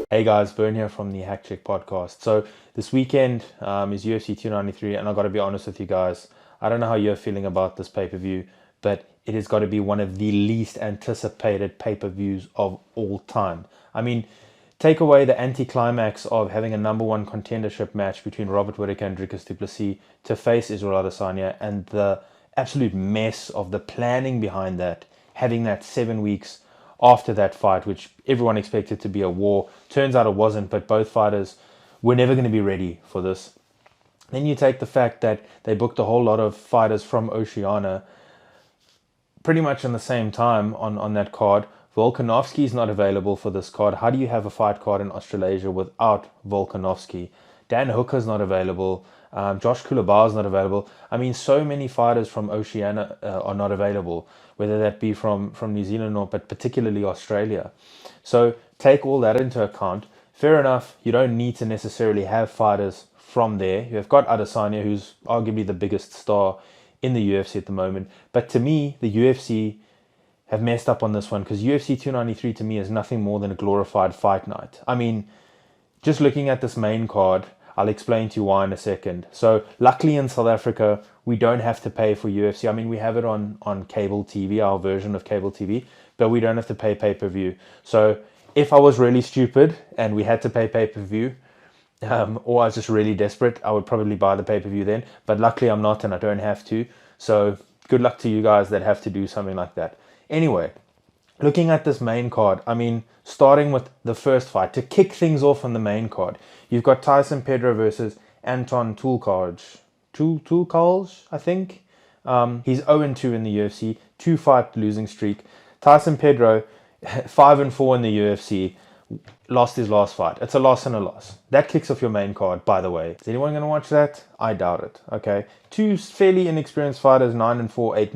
Hey guys, Vern here from the Hack Check podcast. So this weekend is UFC 293, and I got to be honest with you guys. I don't know how you're feeling about this pay-per-view, but it has got to be one of the least anticipated pay-per-views of all time. I mean, take away the anticlimax of having a number one contendership match between Robert Whittaker and Dricus du Plessis to face Israel Adesanya, and the absolute mess of the planning behind that, having that 7 weeks after that fight, which everyone expected to be a war. Turns out it wasn't, but both fighters were never going to be ready for this. Then you take the fact that they booked a whole lot of fighters from Oceania pretty much in the same time on that card. Volkanovski is not available for this card. How do you have a fight card in Australasia without Volkanovski? Dan Hooker's not available. Josh Kulabau's not available. I mean, so many fighters from Oceania are not available, whether that be from New Zealand or but particularly Australia. So take all that into account. Fair enough, you don't need to necessarily have fighters from there. You have got Adesanya, who's arguably the biggest star in the UFC at the moment. But to me, the UFC have messed up on this one, because UFC 293 to me is nothing more than a glorified fight night. I mean, just looking at this main card, I'll explain to you why in a second. So luckily in South Africa, we don't have to pay for UFC. I mean, we have it on cable TV, our version of cable TV, but we don't have to pay pay-per-view. So if I was really stupid and we had to pay pay-per-view, or I was just really desperate, I would probably buy the pay-per-view then. But luckily I'm not, and I don't have to. So good luck to you guys that have to do something like that. Anyway, looking at this main card, I mean, starting with the first fight, to kick things off on the main card, you've got Tyson Pedro versus Anton Tulkalj. Tulkalj, I think. He's 0-2 in the UFC, 2-fight losing streak. Tyson Pedro, 5-4 in the UFC, lost his last fight. It's a loss and a loss. That kicks off your main card, by the way. Is anyone going to watch that? I doubt it. Okay. Two fairly inexperienced fighters, 9-4,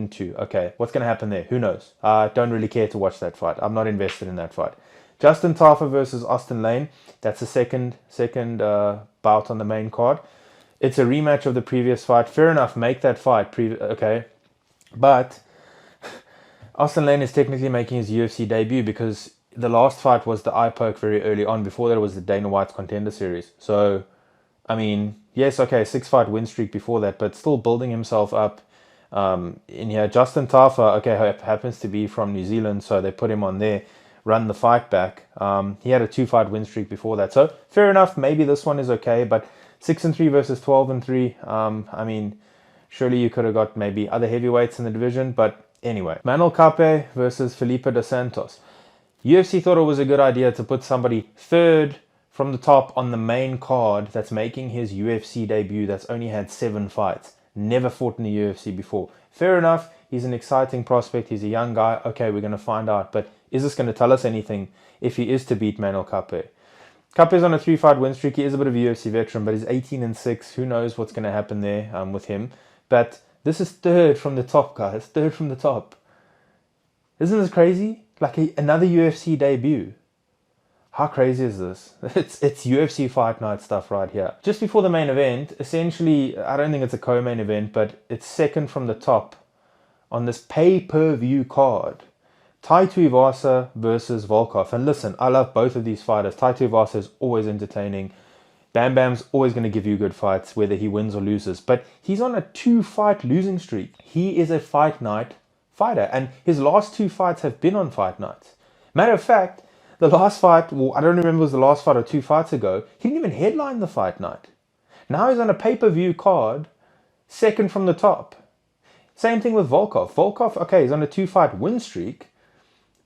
8-2. Okay. What's going to happen there? Who knows? I don't really care to watch that fight. I'm not invested in that fight. Justin Tafa versus Austin Lane. That's the second bout on the main card. It's a rematch of the previous fight. Fair enough. Make that fight. Okay. But Austin Lane is technically making his UFC debut, because the last fight was the eye poke very early on. Before that, it was the Dana White's Contender Series. So, I mean, yes, okay, 6-fight win streak before that, but still building himself up in here. Justin Tafa, okay, happens to be from New Zealand, so they put him on there, run the fight back. He had a 2-fight win streak before that. So, fair enough, maybe this one is okay, but 6-3 versus 12-3, I mean, surely you could have got maybe other heavyweights in the division, but anyway. Manel Kape versus Felipe dos Santos. UFC thought it was a good idea to put somebody third from the top on the main card that's making his UFC debut, that's only had 7 fights, never fought in the UFC before. Fair enough, he's an exciting prospect, he's a young guy, okay, we're going to find out, but is this going to tell us anything if he is to beat Manel Kape? Kape's on a 3-fight win streak, he is a bit of a UFC veteran, but he's 18-6, who knows what's going to happen there with him. But this is third from the top, guys, third from the top. Isn't this crazy? Like another UFC debut. How crazy is this? It's UFC fight night stuff right here. Just before the main event, essentially, I don't think it's a co-main event, but it's second from the top on this pay-per-view card. Tai Tuivasa versus Volkov. And listen, I love both of these fighters. Tai Tuivasa is always entertaining. Bam Bam's always going to give you good fights, whether he wins or loses. But he's on a 2-fight losing streak. He is a fight night fighter, and his last 2 fights have been on fight nights. Matter of fact, the last fight, well, I don't remember if it was the last fight or 2 fights ago, he didn't even headline the fight night. Now he's on a pay-per-view card, second from the top. Same thing with Volkov. Volkov, okay, he's on a 2-fight win streak,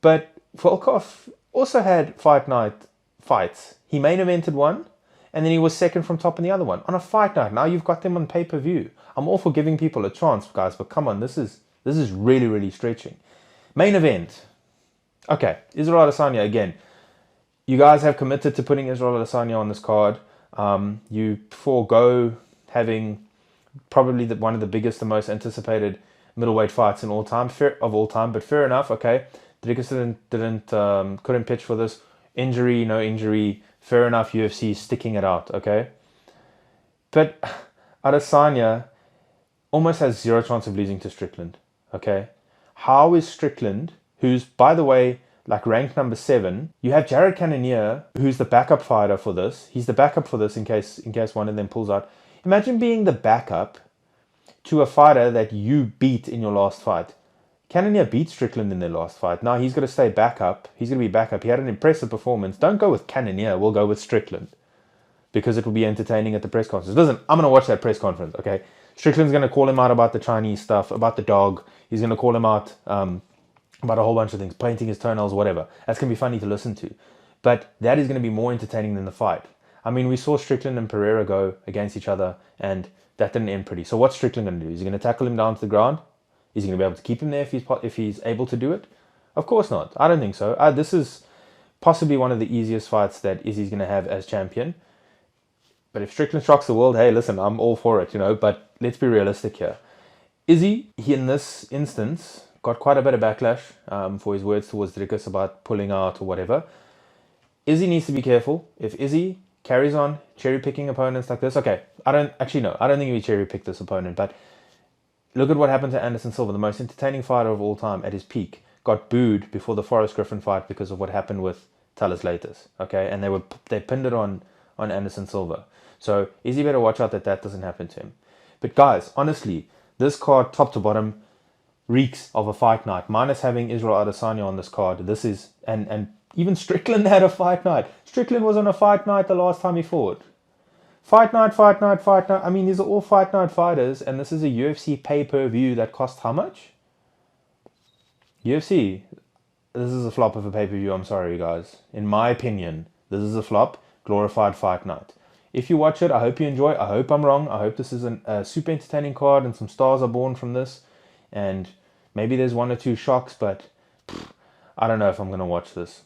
but Volkov also had fight night fights. He main evented one, and then he was second from top in the other one on a fight night. Now you've got them on pay-per-view. I'm all for giving people a chance, guys, but come on, this is really, really stretching. Main event. Okay, Israel Adesanya again. You guys have committed to putting Israel Adesanya on this card. You forego having probably one of the biggest and most anticipated middleweight fights in all time, but fair enough. Okay, Dricus couldn't pitch for this. Injury, no injury. Fair enough. UFC sticking it out. Okay, but Adesanya almost has 0 chance of losing to Strickland. Okay, how is Strickland, who's, by the way, like ranked number 7. You have Jared Cannonier, who's the backup fighter for this. He's the backup for this in case one of them pulls out. Imagine being the backup to a fighter that you beat in your last fight. Cannonier beat Strickland in their last fight. Now he's got to stay backup. He's going to be backup. He had an impressive performance. Don't go with Cannonier. We'll go with Strickland, because it will be entertaining at the press conference. I'm going to watch that press conference, okay? Strickland's going to call him out about the Chinese stuff, about the dog. He's going to call him out about a whole bunch of things, painting his toenails, whatever. That's going to be funny to listen to. But that is going to be more entertaining than the fight. I mean, we saw Strickland and Pereira go against each other, and that didn't end pretty. So what's Strickland going to do? Is he going to tackle him down to the ground? Is he going to be able to keep him there if he's able to do it? Of course not. I don't think so. This is possibly one of the easiest fights that Izzy's going to have as champion. But if Strickland shocks the world, hey, listen, I'm all for it, But let's be realistic here. Izzy, he in this instance got quite a bit of backlash for his words towards Dricus about pulling out or whatever. Izzy needs to be careful. If Izzy carries on cherry-picking opponents like this, okay, I don't think he cherry-picked this opponent, but look at what happened to Anderson Silva, the most entertaining fighter of all time at his peak. Got booed before the Forrest Griffin fight because of what happened with Talis Latis, okay? And they pinned it on Anderson Silva. So Izzy better watch out that doesn't happen to him. But guys, honestly, this card, top to bottom, reeks of a fight night. Minus having Israel Adesanya on this card. This is, and even Strickland had a fight night. Strickland was on a fight night the last time he fought. Fight night. I mean, these are all fight night fighters, and this is a UFC pay-per-view that cost how much? UFC, this is a flop of a pay-per-view, I'm sorry guys. In my opinion, this is a flop, glorified fight night. If you watch it, I hope you enjoy. I hope I'm wrong. I hope this is a super entertaining card and some stars are born from this. And maybe there's 1 or 2 shocks, but I don't know if I'm going to watch this.